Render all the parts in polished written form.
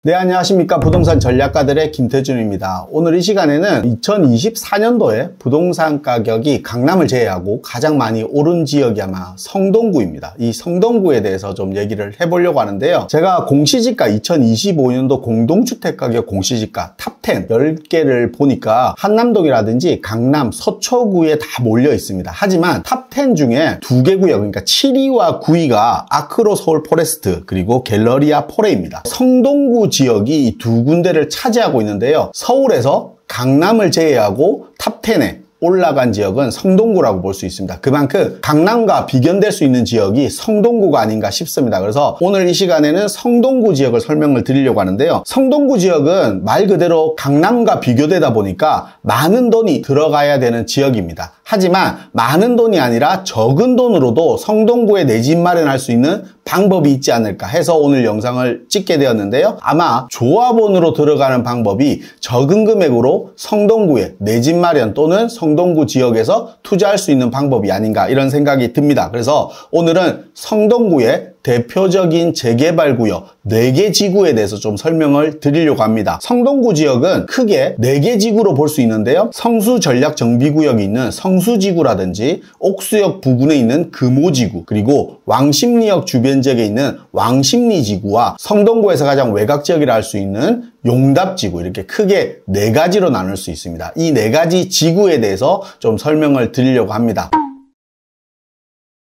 네, 안녕하십니까. 부동산 전략가들의 김태준입니다. 오늘 이 시간에는 2024년도에 부동산 가격이 강남을 제외하고 가장 많이 오른 지역이 아마 성동구입니다. 이 성동구에 대해서 좀 얘기를 해보려고 하는데요. 제가 공시지가 2025년도 공동주택가격 공시지가 탑10 10개를 보니까 한남동이라든지 강남, 서초구에 다 몰려 있습니다. 하지만 탑10 중에 2개 구역, 그러니까 7위와 9위가 아크로 서울 포레스트 그리고 갤러리아 포레입니다. 성동구 지역이 이 두 군데를 차지하고 있는데요. 서울에서 강남을 제외하고 탑10에 올라간 지역은 성동구라고 볼 수 있습니다. 그만큼 강남과 비견될 수 있는 지역이 성동구가 아닌가 싶습니다. 그래서 오늘 이 시간에는 성동구 지역을 설명을 드리려고 하는데요. 성동구 지역은 말 그대로 강남과 비교되다 보니까 많은 돈이 들어가야 되는 지역입니다. 하지만 많은 돈이 아니라 적은 돈으로도 성동구에 내 집 마련할 수 있는 방법이 있지 않을까 해서 오늘 영상을 찍게 되었는데요. 아마 조합원으로 들어가는 방법이 적은 금액으로 성동구에 내 집 마련 또는 성동구 지역에서 투자할 수 있는 방법이 아닌가 이런 생각이 듭니다. 그래서 오늘은 성동구의 대표적인 재개발구역 4개 지구에 대해서 좀 설명을 드리려고 합니다. 성동구 지역은 크게 4개 지구로 볼 수 있는데요. 성수전략정비구역이 있는 성수지구라든지 옥수역 부근에 있는 금호지구, 그리고 왕십리역 주변 지역에 있는 왕십리지구와 성동구에서 가장 외곽지역이라 할 수 있는 용답지구, 이렇게 크게 4가지로 나눌 수 있습니다. 이 4가지 지구에 대해서 좀 설명을 드리려고 합니다.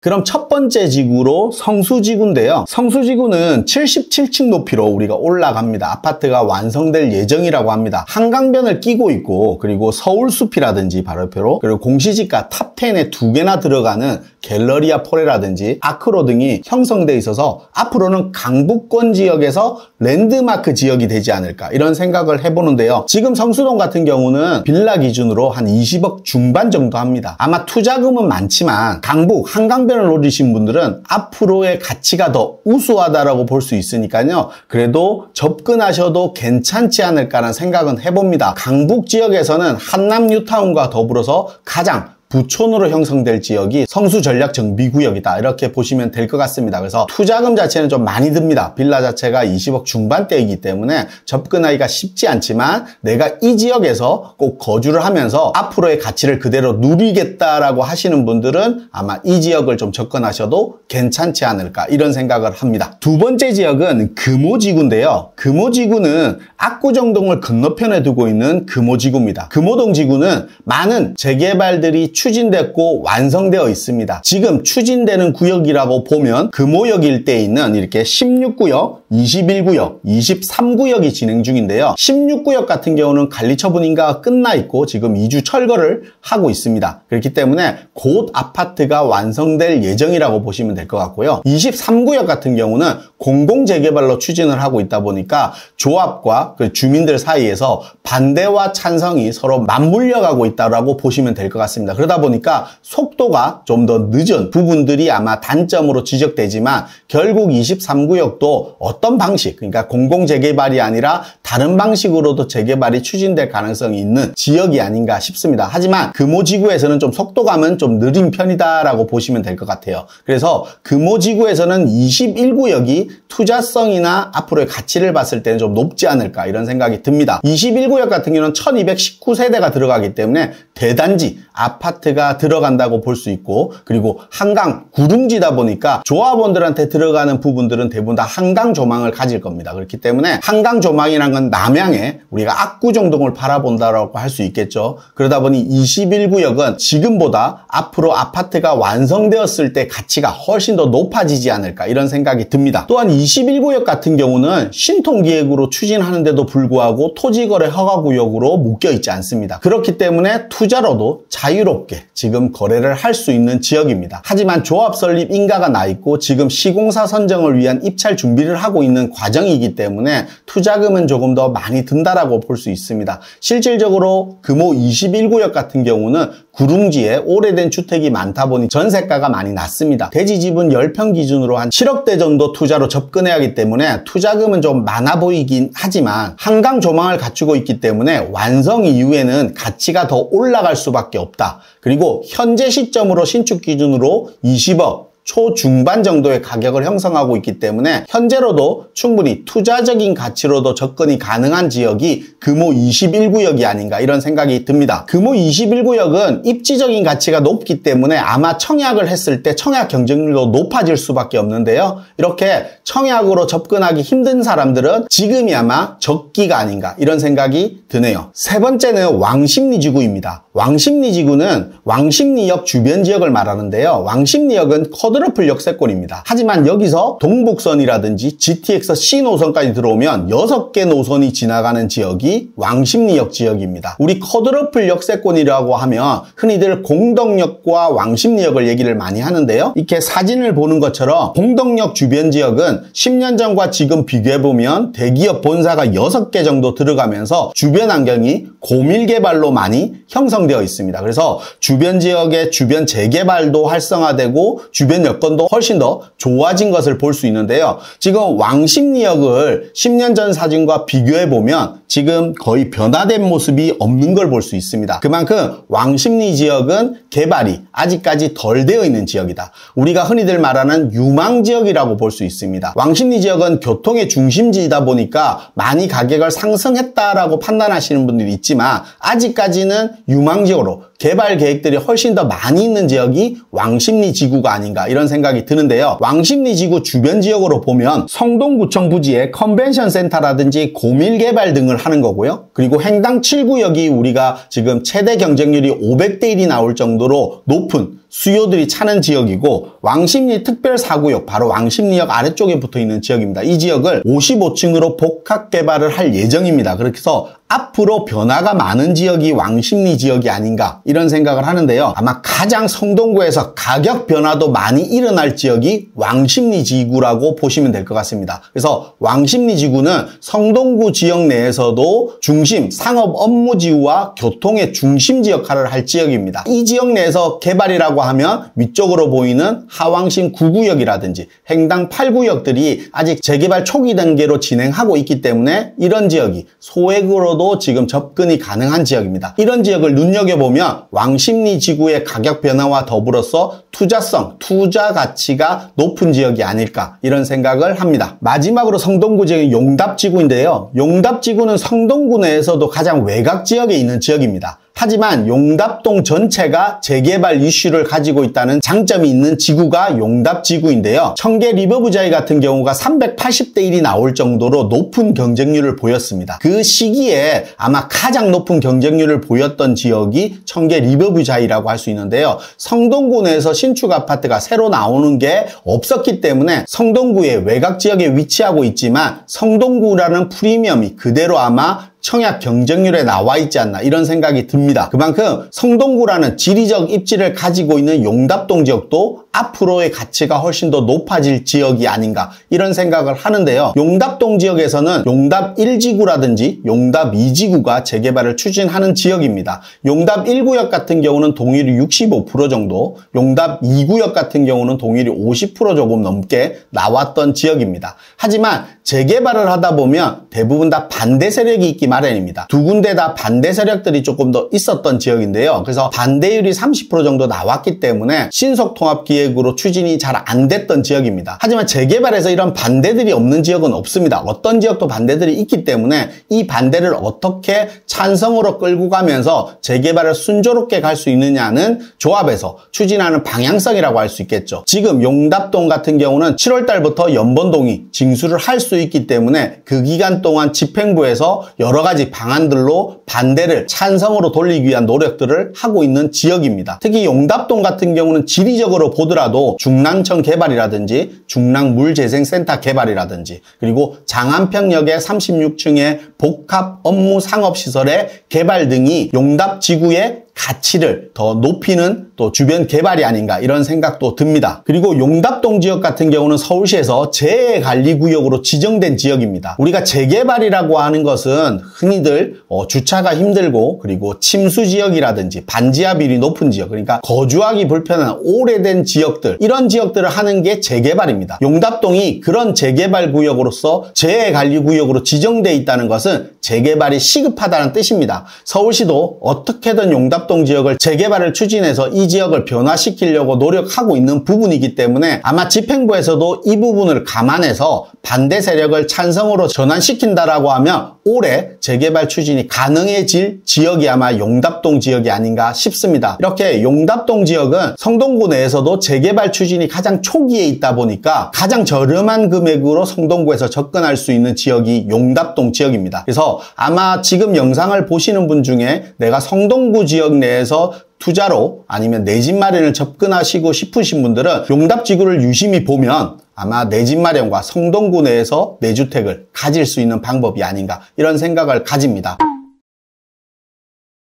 그럼 첫 번째 지구로 성수지구인데요. 성수지구는 77층 높이로 우리가 올라갑니다. 아파트가 완성될 예정이라고 합니다. 한강변을 끼고 있고, 그리고 서울숲이라든지 바로 옆으로, 그리고 공시지가 탑10에 2개나 들어가는 갤러리아 포레라든지 아크로 등이 형성되어 있어서 앞으로는 강북권 지역에서 랜드마크 지역이 되지 않을까 이런 생각을 해보는데요. 지금 성수동 같은 경우는 빌라 기준으로 한 20억 중반 정도 합니다. 아마 투자금은 많지만 강북, 한강변을 노리신 분들은 앞으로의 가치가 더 우수하다라고 볼 수 있으니까요. 그래도 접근하셔도 괜찮지 않을까라는 생각은 해봅니다. 강북 지역에서는 한남 뉴타운과 더불어서 가장 부촌으로 형성될 지역이 성수전략정비구역이다 이렇게 보시면 될 것 같습니다. 그래서 투자금 자체는 좀 많이 듭니다. 빌라 자체가 20억 중반대이기 때문에 접근하기가 쉽지 않지만 내가 이 지역에서 꼭 거주를 하면서 앞으로의 가치를 그대로 누리겠다라고 하시는 분들은 아마 이 지역을 좀 접근하셔도 괜찮지 않을까 이런 생각을 합니다. 두 번째 지역은 금호지구인데요. 금호지구는 압구정동을 건너편에 두고 있는 금호지구입니다. 금호동 지구는 많은 재개발들이 추진됐고 완성되어 있습니다. 지금 추진되는 구역이라고 보면 금호역 일대에 있는 이렇게 16구역, 21구역, 23구역이 진행 중인데요. 16구역 같은 경우는 관리 처분 인가가 끝나 있고 지금 2주 철거를 하고 있습니다. 그렇기 때문에 곧 아파트가 완성될 예정이라고 보시면 될 것 같고요. 23구역 같은 경우는 공공재개발로 추진을 하고 있다 보니까 조합과 그 주민들 사이에서 반대와 찬성이 서로 맞물려가고 있다고 보시면 될 것 같습니다. 그러다 보니까 속도가 좀 더 늦은 부분들이 아마 단점으로 지적되지만 결국 23구역도 어떤 방식, 그러니까 공공재개발이 아니라 다른 방식으로도 재개발이 추진될 가능성이 있는 지역이 아닌가 싶습니다. 하지만 금호지구에서는 좀 속도감은 좀 느린 편이다라고 보시면 될 것 같아요. 그래서 금호지구에서는 21구역이 투자성이나 앞으로의 가치를 봤을 때는 좀 높지 않을까 이런 생각이 듭니다. 21구역 같은 경우는 1219세대가 들어가기 때문에 대단지 아파트가 들어간다고 볼 수 있고, 그리고 한강 구릉지다 보니까 조합원들한테 들어가는 부분들은 대부분 다 한강 조망을 가질 겁니다. 그렇기 때문에 한강 조망이란 건 남향에 우리가 압구정동을 바라본다라고 할 수 있겠죠. 그러다 보니 21구역은 지금보다 앞으로 아파트가 완성되었을 때 가치가 훨씬 더 높아지지 않을까 이런 생각이 듭니다. 또한 21구역 같은 경우는 신통기획으로 추진하는데도 불구하고 토지거래 허가구역으로 묶여있지 않습니다. 그렇기 때문에 투자로도 자유롭게 지금 거래를 할 수 있는 지역입니다. 하지만 조합 설립 인가가 나 있고 지금 시공사 선정을 위한 입찰 준비를 하고 있는 과정이기 때문에 투자금은 조금 더 많이 든다라고 볼 수 있습니다. 실질적으로 금호 21구역 같은 경우는 구릉지에 오래된 주택이 많다 보니 전세가가 많이 낮습니다. 대지집은 10평 기준으로 한 7억대 정도 투자로 접근해야 하기 때문에 투자금은 좀 많아 보이긴 하지만 한강 조망을 갖추고 있기 때문에 완성 이후에는 가치가 더 올라갈 수밖에 없다. 그리고 현재 시점으로 신축 기준으로 20억 초중반 정도의 가격을 형성하고 있기 때문에 현재로도 충분히 투자적인 가치로도 접근이 가능한 지역이 금호 21구역이 아닌가 이런 생각이 듭니다. 금호 21구역은 입지적인 가치가 높기 때문에 아마 청약을 했을 때 청약 경쟁률도 높아질 수밖에 없는데요. 이렇게 청약으로 접근하기 힘든 사람들은 지금이 아마 적기가 아닌가 이런 생각이 드네요. 세 번째는 왕십리지구입니다. 왕십리지구는 왕십리역 주변 지역을 말하는데요. 왕십리역은 쿼드러플 역세권입니다. 하지만 여기서 동북선이라든지 GTX C 노선까지 들어오면 6개 노선이 지나가는 지역이 왕십리역 지역입니다. 우리 쿼드러플 역세권이라고 하면 흔히들 공덕역과 왕십리역을 얘기를 많이 하는데요. 이렇게 사진을 보는 것처럼 공덕역 주변 지역은 10년 전과 지금 비교해보면 대기업 본사가 6개 정도 들어가면서 주변 환경이 고밀개발로 많이 형성되어 있습니다. 그래서 주변 지역의 주변 재개발도 활성화되고 주변 여건도 훨씬 더 좋아진 것을 볼 수 있는데요. 지금 왕십리역을 10년 전 사진과 비교해보면 지금 거의 변화된 모습이 없는 걸 볼 수 있습니다. 그만큼 왕십리 지역은 개발이 아직까지 덜 되어 있는 지역이다. 우리가 흔히들 말하는 유망지역이라고 볼 수 있습니다. 왕십리 지역은 교통의 중심지이다 보니까 많이 가격을 상승했다라고 판단하시는 분들이 있지만 아직까지는 유망지역으로 개발 계획들이 훨씬 더 많이 있는 지역이 왕십리 지구가 아닌가 이런 생각이 드는데요. 왕십리 지구 주변 지역으로 보면 성동구청 부지에 컨벤션 센터라든지 고밀개발 등을 하는 거고요. 그리고 횡당 7구역이 우리가 지금 최대 경쟁률이 500대 1이 나올 정도로 높은 수요들이 차는 지역이고 왕십리 특별 4구역 바로 왕십리역 아래쪽에 붙어있는 지역입니다. 이 지역을 55층으로 복합 개발을 할 예정입니다. 그래서 앞으로 변화가 많은 지역이 왕십리 지역이 아닌가 이런 생각을 하는데요. 아마 가장 성동구에서 가격 변화도 많이 일어날 지역이 왕십리 지구라고 보시면 될 것 같습니다. 그래서 왕십리 지구는 성동구 지역 내에서도 중심 상업 업무지구와 교통의 중심지 역할을 할 지역입니다. 이 지역 내에서 개발이라고 하면 위쪽으로 보이는 하왕신 9구역이라든지 횡당 8구역들이 아직 재개발 초기 단계로 진행하고 있기 때문에 이런 지역이 소액으로도 지금 접근이 가능한 지역입니다. 이런 지역을 눈여겨보면 왕십리 지구의 가격 변화와 더불어서 투자성, 투자 가치가 높은 지역이 아닐까 이런 생각을 합니다. 마지막으로 성동구 지역의 용답지구인데요. 용답지구는 성동구 내에서도 가장 외곽 지역에 있는 지역입니다. 하지만 용답동 전체가 재개발 이슈를 가지고 있다는 장점이 있는 지구가 용답지구인데요. 청계 리버브자이 같은 경우가 380대 1이 나올 정도로 높은 경쟁률을 보였습니다. 그 시기에 아마 가장 높은 경쟁률을 보였던 지역이 청계 리버브자이라고 할 수 있는데요. 성동구 내에서 신축 아파트가 새로 나오는 게 없었기 때문에 성동구의 외곽 지역에 위치하고 있지만 성동구라는 프리미엄이 그대로 아마 청약 경쟁률에 나와 있지 않나 이런 생각이 듭니다. 그만큼 성동구라는 지리적 입지를 가지고 있는 용답동 지역도 앞으로의 가치가 훨씬 더 높아질 지역이 아닌가 이런 생각을 하는데요. 용답동 지역에서는 용답 1지구라든지 용답 2지구가 재개발을 추진하는 지역입니다. 용답 1구역 같은 경우는 동의율이 65% 정도, 용답 2구역 같은 경우는 동의율이 50% 조금 넘게 나왔던 지역입니다. 하지만 재개발을 하다 보면 대부분 다 반대 세력이 있기 마련입니다. 두 군데 다 반대 세력들이 조금 더 있었던 지역인데요. 그래서 반대율이 30% 정도 나왔기 때문에 신속통합기획으로 추진이 잘 안 됐던 지역입니다. 하지만 재개발에서 이런 반대들이 없는 지역은 없습니다. 어떤 지역도 반대들이 있기 때문에 이 반대를 어떻게 찬성으로 끌고 가면서 재개발을 순조롭게 갈 수 있느냐는 조합에서 추진하는 방향성이라고 할 수 있겠죠. 지금 용답동 같은 경우는 7월 달부터 연번동이 징수를 할 수 있기 때문에 그 기간 동안 집행부에서 여러 가지 방안들로 반대를 찬성으로 돌리기 위한 노력들을 하고 있는 지역입니다. 특히 용답동 같은 경우는 지리적으로 보더라도 중랑천 개발이라든지 중랑물재생센터 개발이라든지 그리고 장안평역의 36층의 복합 업무 상업시설의 개발 등이 용답지구의 가치를 더 높이는 또 주변 개발이 아닌가 이런 생각도 듭니다. 그리고 용답동 지역 같은 경우는 서울시에서 재해관리구역으로 지정된 지역입니다. 우리가 재개발이라고 하는 것은 흔히들 주차가 힘들고 그리고 침수지역이라든지 반지하비율이 높은 지역, 그러니까 거주하기 불편한 오래된 지역들, 이런 지역들을 하는 게 재개발입니다. 용답동이 그런 재개발구역으로서 재해관리구역으로 지정되어 있다는 것은 재개발이 시급하다는 뜻입니다. 서울시도 어떻게든 용답동 지역을 재개발을 추진해서 이 지역을 변화시키려고 노력하고 있는 부분이기 때문에 아마 집행부에서도 이 부분을 감안해서 반대 세력을 찬성으로 전환시킨다라고 하면 올해 재개발 추진이 가능해질 지역이 아마 용답동 지역이 아닌가 싶습니다. 이렇게 용답동 지역은 성동구 내에서도 재개발 추진이 가장 초기에 있다 보니까 가장 저렴한 금액으로 성동구에서 접근할 수 있는 지역이 용답동 지역입니다. 그래서 아마 지금 영상을 보시는 분 중에 내가 성동구 지역 내에서 투자로 아니면 내 집 마련을 접근하시고 싶으신 분들은 용답지구를 유심히 보면 아마 내 집 마련과 성동구 내에서 내 주택을 가질 수 있는 방법이 아닌가 이런 생각을 가집니다.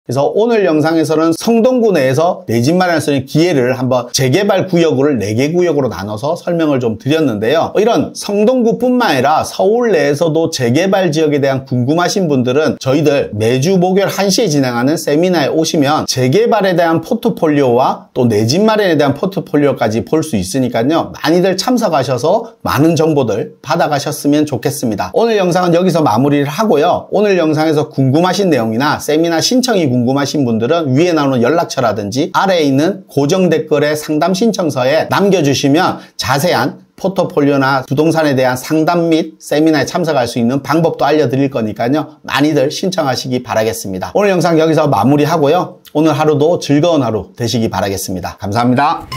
그래서 오늘 영상에서는 성동구 내에서 내 집 마련할 수 있는 기회를 한번 재개발 구역을 4개 구역으로 나눠서 설명을 좀 드렸는데요. 이런 성동구뿐만 아니라 서울 내에서도 재개발 지역에 대한 궁금하신 분들은 저희들 매주 목요일 1시에 진행하는 세미나에 오시면 재개발에 대한 포트폴리오와 또 내 집 마련에 대한 포트폴리오까지 볼 수 있으니까요. 많이들 참석하셔서 많은 정보들 받아가셨으면 좋겠습니다. 오늘 영상은 여기서 마무리를 하고요. 오늘 영상에서 궁금하신 내용이나 세미나 신청이 궁금하신 분들은 위에 나오는 연락처라든지 아래에 있는 고정 댓글에 상담 신청서에 남겨주시면 자세한 포트폴리오나 부동산에 대한 상담 및 세미나에 참석할 수 있는 방법도 알려드릴 거니까요. 많이들 신청하시기 바라겠습니다. 오늘 영상 여기서 마무리하고요. 오늘 하루도 즐거운 하루 되시기 바라겠습니다. 감사합니다.